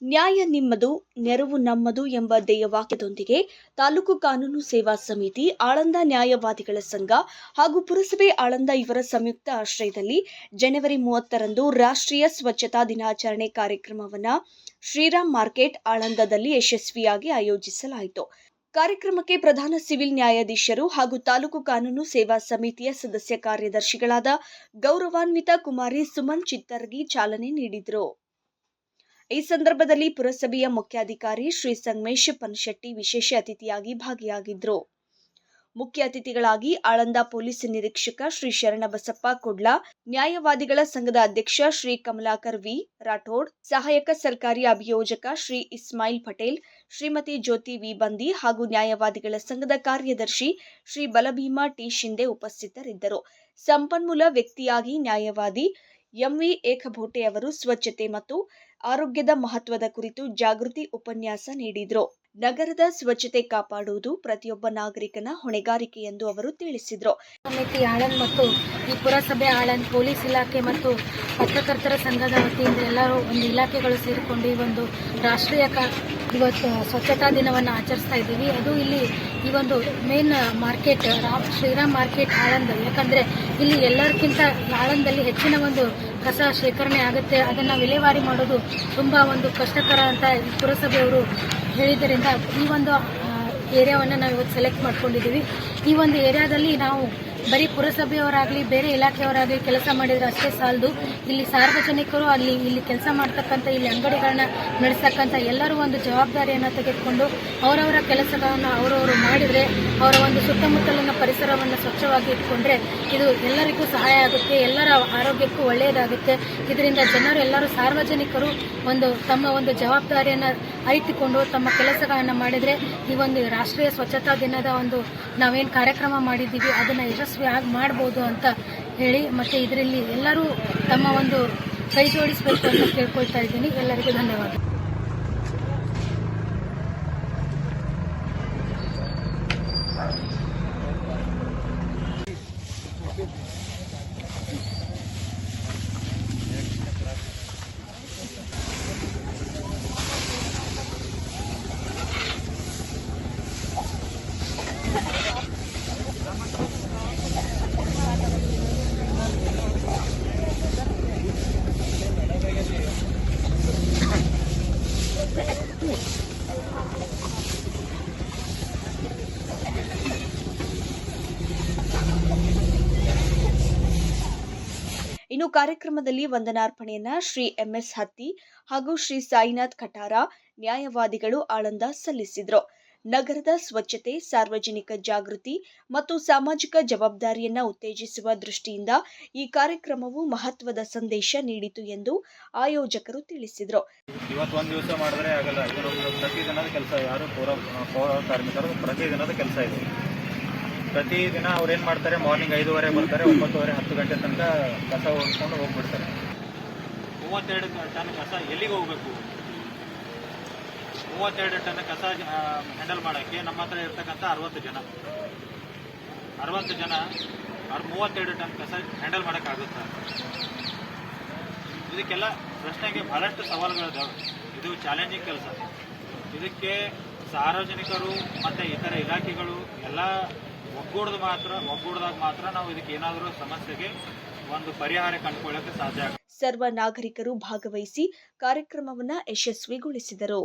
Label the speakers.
Speaker 1: ನ್ಯಾಯ ನಿಮ್ಮದು, ನೆರವು ನಮ್ಮದು ಎಂಬ ಧ್ಯೇಯವಾಕ್ಯದೊಂದಿಗೆ ತಾಲೂಕು ಕಾನೂನು ಸೇವಾ ಸಮಿತಿ, ಆಳಂದ ನ್ಯಾಯವಾದಿಗಳ ಸಂಘ ಹಾಗೂ ಪುರಸಭೆ ಆಳಂದ ಇವರ ಸಂಯುಕ್ತ ಆಶ್ರಯದಲ್ಲಿ ಜನವರಿ 30ರಂದು ರಾಷ್ಟ್ರೀಯ ಸ್ವಚ್ಛತಾ ದಿನಾಚರಣೆ ಕಾರ್ಯಕ್ರಮವನ್ನು ಶ್ರೀರಾಮ್ ಮಾರ್ಕೆಟ್ ಆಳಂದದಲ್ಲಿ ಯಶಸ್ವಿಯಾಗಿ ಆಯೋಜಿಸಲಾಯಿತು. ಕಾರ್ಯಕ್ರಮಕ್ಕೆ ಪ್ರಧಾನ ಸಿವಿಲ್ ನ್ಯಾಯಾಧೀಶರು ಹಾಗೂ ತಾಲೂಕು ಕಾನೂನು ಸೇವಾ ಸಮಿತಿಯ ಸದಸ್ಯ ಕಾರ್ಯದರ್ಶಿಗಳಾದ ಗೌರವಾನ್ವಿತ ಕುಮಾರಿ ಸುಮನ್ ಚಿತ್ತರ್ಗಿ ಚಾಲನೆ ನೀಡಿದರು. ಈ ಸಂದರ್ಭದಲ್ಲಿ ಪುರಸಭೆಯ ಮುಖ್ಯಾಧಿಕಾರಿ ಶ್ರೀ ಸಂಗಮೇಶ್ ಪನಶೆಟ್ಟಿ ವಿಶೇಷ ಅತಿಥಿಯಾಗಿ ಭಾಗಿಯಾಗಿದ್ದರು. ಮುಖ್ಯ ಅತಿಥಿಗಳಾಗಿ ಆಳಂದ ಪೊಲೀಸ್ ನಿರೀಕ್ಷಕ ಶ್ರೀ ಶರಣಬಸಪ್ಪ ಕೊಡ್ಲ, ನ್ಯಾಯವಾದಿಗಳ ಸಂಘದ ಅಧ್ಯಕ್ಷ ಶ್ರೀ ಕಮಲಾಕರ್ ವಿ ರಾಠೋಡ್, ಸಹಾಯಕ ಸರ್ಕಾರಿ ಅಭಿಯೋಜಕ ಶ್ರೀ ಇಸ್ಮಾಯಿಲ್ ಪಟೇಲ್, ಶ್ರೀಮತಿ ಜ್ಯೋತಿ ವಿ ಬಂದಿ ಹಾಗೂ ನ್ಯಾಯವಾದಿಗಳ ಸಂಘದ ಕಾರ್ಯದರ್ಶಿ ಶ್ರೀ ಬಲಭೀಮ ಟಿ ಶಿಂದೆ ಉಪಸ್ಥಿತರಿದ್ದರು. ಸಂಪನ್ಮೂಲ ವ್ಯಕ್ತಿಯಾಗಿ ನ್ಯಾಯವಾದಿ ಎಂವಿ ಏಕಬೋಟೆ ಅವರು ಸ್ವಚ್ಛತೆ ಮತ್ತು ಆರೋಗ್ಯದ ಮಹತ್ವದ ಕುರಿತು ಜಾಗೃತಿ ಉಪನ್ಯಾಸ ನೀಡಿದರು. ನಗರದ ಸ್ವಚ್ಛತೆ ಕಾಪಾಡುವುದು ಪ್ರತಿಯೊಬ್ಬ ನಾಗರಿಕನ ಹೊಣೆಗಾರಿಕೆ ಎಂದು ಅವರು ತಿಳಿಸಿದರು.
Speaker 2: ಸಮಿತಿ ಆಳಂದ್ ಮತ್ತು ಈ ಪುರಸಭೆ ಆಳಂದ್ ಪೊಲೀಸ್ ಇಲಾಖೆ ಮತ್ತು ಪತ್ರಕರ್ತರ ಸಂಘದ ವತಿಯಿಂದ ಎಲ್ಲರೂ ಒಂದು ಇಲಾಖೆಗಳು ಸೇರಿಕೊಂಡು ಈ ಒಂದು ರಾಷ್ಟ್ರೀಯ ಇವತ್ತು ಸ್ವಚ್ಛತಾ ದಿನವನ್ನು ಆಚರಿಸ್ತಾ ಇದ್ದೀವಿ. ಅದು ಇಲ್ಲಿ ಈ ಒಂದು main market Shriram market Aland, ಯಾಕಂದರೆ ಇಲ್ಲಿ ಎಲ್ಲರಿಗಿಂತ ಆಳಂದಲ್ಲಿ ಹೆಚ್ಚಿನ ಒಂದು ಕಸ ಶೇಖರಣೆ ಆಗುತ್ತೆ. ಅದನ್ನು ವಿಲೇವಾರಿ ಮಾಡೋದು ತುಂಬ ಒಂದು ಕಷ್ಟಕರ ಅಂತ ಪುರಸಭೆಯವರು ಹೇಳಿದ್ದರಿಂದ ಈ ಒಂದು ಏರಿಯಾವನ್ನು ನಾವು ಇವತ್ತು ಸೆಲೆಕ್ಟ್ ಮಾಡ್ಕೊಂಡಿದ್ದೀವಿ. ಈ ಒಂದು ಏರಿಯಾದಲ್ಲಿ ನಾವು ಬರೀ ಪುರಸಭೆಯವರಾಗಲಿ ಬೇರೆ ಇಲಾಖೆಯವರಾಗಲಿ ಕೆಲಸ ಮಾಡಿದರೆ ಅಷ್ಟೇ ಸಾಲದು. ಇಲ್ಲಿ ಸಾರ್ವಜನಿಕರು ಇಲ್ಲಿ ಕೆಲಸ ಮಾಡ್ತಕ್ಕಂಥ ಇಲ್ಲಿ ಅಂಗಡಿಗಳನ್ನ ನಡೆಸ್ತಕ್ಕಂಥ ಎಲ್ಲರೂ ಒಂದು ಜವಾಬ್ದಾರಿಯನ್ನು ತೆಗೆದುಕೊಂಡು ಅವರವರ ಕೆಲಸಗಳನ್ನು ಅವರವರು ಮಾಡಿದರೆ, ಅವರ ಒಂದು ಸುತ್ತಮುತ್ತಲಿನ ಪರಿಸರವನ್ನು ಸ್ವಚ್ಛವಾಗಿ ಇಟ್ಕೊಂಡ್ರೆ ಇದು ಎಲ್ಲರಿಗೂ ಸಹಾಯ ಆಗುತ್ತೆ, ಎಲ್ಲರ ಆರೋಗ್ಯಕ್ಕೂ ಒಳ್ಳೆಯದಾಗುತ್ತೆ. ಇದರಿಂದ ಜನರು ಎಲ್ಲರೂ ಸಾರ್ವಜನಿಕರು ತಮ್ಮ ಒಂದು ಜವಾಬ್ದಾರಿಯನ್ನು ಅರಿತುಕೊಂಡು ತಮ್ಮ ಕೆಲಸಗಳನ್ನು ಮಾಡಿದರೆ ಈ ಒಂದು ರಾಷ್ಟ್ರೀಯ ಸ್ವಚ್ಛತಾ ದಿನದ ನಾವೇನು ಕಾರ್ಯಕ್ರಮ ಮಾಡಿದ್ದೀವಿ ಅದನ್ನು ಯಶಸ್ವಿಯಾಗಿ ಮಾಡ್ಬೋದು ಅಂತ ಹೇಳಿ, ಮತ್ತು ಇದರಲ್ಲಿ ಎಲ್ಲರೂ ತಮ್ಮ ಒಂದು ಕೈ ಜೋಡಿಸಬೇಕು ಅಂತ ಕೇಳ್ಕೊಳ್ತಾ ಇದ್ದೀನಿ. ಎಲ್ಲರಿಗೂ ಧನ್ಯವಾದ.
Speaker 1: ಇನ್ನು ಕಾರ್ಯಕ್ರಮದಲ್ಲಿ ವಂದನಾರ್ಪಣೆಯನ್ನ ಶ್ರೀ ಎಂಎಸ್ ಹತ್ತಿ ಹಾಗೂ ಶ್ರೀ ಸಾಯಿನಾಥ್ ಕಟಾರ ನ್ಯಾಯವಾದಿಗಳು ಆಳಂದ ಸಲ್ಲಿಸಿದರು. ನಗರದ ಸ್ವಚ್ಛತೆ, ಸಾರ್ವಜನಿಕ ಜಾಗೃತಿ ಮತ್ತು ಸಾಮಾಜಿಕ ಜವಾಬ್ದಾರಿಯನ್ನು ಉತ್ತೇಜಿಸುವ ದೃಷ್ಟಿಯಿಂದ ಈ ಕಾರ್ಯಕ್ರಮವು ಮಹತ್ವದ ಸಂದೇಶ ನೀಡಿತು ಎಂದು ಆಯೋಜಕರು ತಿಳಿಸಿದರು.
Speaker 3: ಇವತ್ತೊಂದು ದಿವಸ ಮಾಡಿದ್ರೆ ಆಗಲ್ಲ, ಪ್ರತಿದಿನದ ಕೆಲಸ. ಯಾರು ಪೌರ ಕಾರ್ಮಿಕರು ಪ್ರತಿದಿನದ ಕೆಲಸ ಇದೆ. ಪ್ರತಿದಿನ ಅವ್ರೇನು ಮಾಡ್ತಾರೆ, ಮಾರ್ನಿಂಗ್ 5:30 ಬರ್ತಾರೆ, 9:30 10 ಗಂಟೆ ತನಕ ಕಸ ಓಡಿಸ್ಕೊಂಡು ಹೋಗ್ಬಿಡ್ತಾರೆ. 32 ಟನ್ ಕಸ ಎಲ್ಲಿಗೆ ಹೋಗ್ಬೇಕು? 32 ಟನ್ ಕಸ ಹ್ಯಾಂಡಲ್ ಮಾಡೋಕ್ಕೆ ನಮ್ಮ ಹತ್ರ ಇರ್ತಕ್ಕಂಥ 60 ಜನ 32 ಟನ್ ಕಸ ಹ್ಯಾಂಡಲ್ ಮಾಡೋಕ್ಕಾಗುತ್ತಾ? ಇದಕ್ಕೆಲ್ಲ ಪ್ರಶ್ನೆಗೆ ಬಹಳಷ್ಟು ಸವಾಲುಗಳಿದ್ದಾವೆ. ಇದು ಚಾಲೆಂಜಿಂಗ್ ಕೆಲಸ. ಇದಕ್ಕೆ ಸಾರ್ವಜನಿಕರು ಮತ್ತು ಇತರ ಇಲಾಖೆಗಳು ಎಲ್ಲ ಒಗ್ಗೂಡಿದಾಗ ಮಾತ್ರ ನಾವು ಇದಕ್ಕೆ ಏನಾದರೂ ಸಮಸ್ಯೆಗೆ ಒಂದು ಪರಿಹಾರ ಕಂಡುಕೊಳ್ಳಕ್ಕೆ ಸಾಧ್ಯ ಆಗುತ್ತೆ.
Speaker 1: ಸರ್ವ ನಾಗರಿಕರು ಭಾಗವಹಿಸಿ ಕಾರ್ಯಕ್ರಮವನ್ನು ಯಶಸ್ವಿಗೊಳಿಸಿದರು.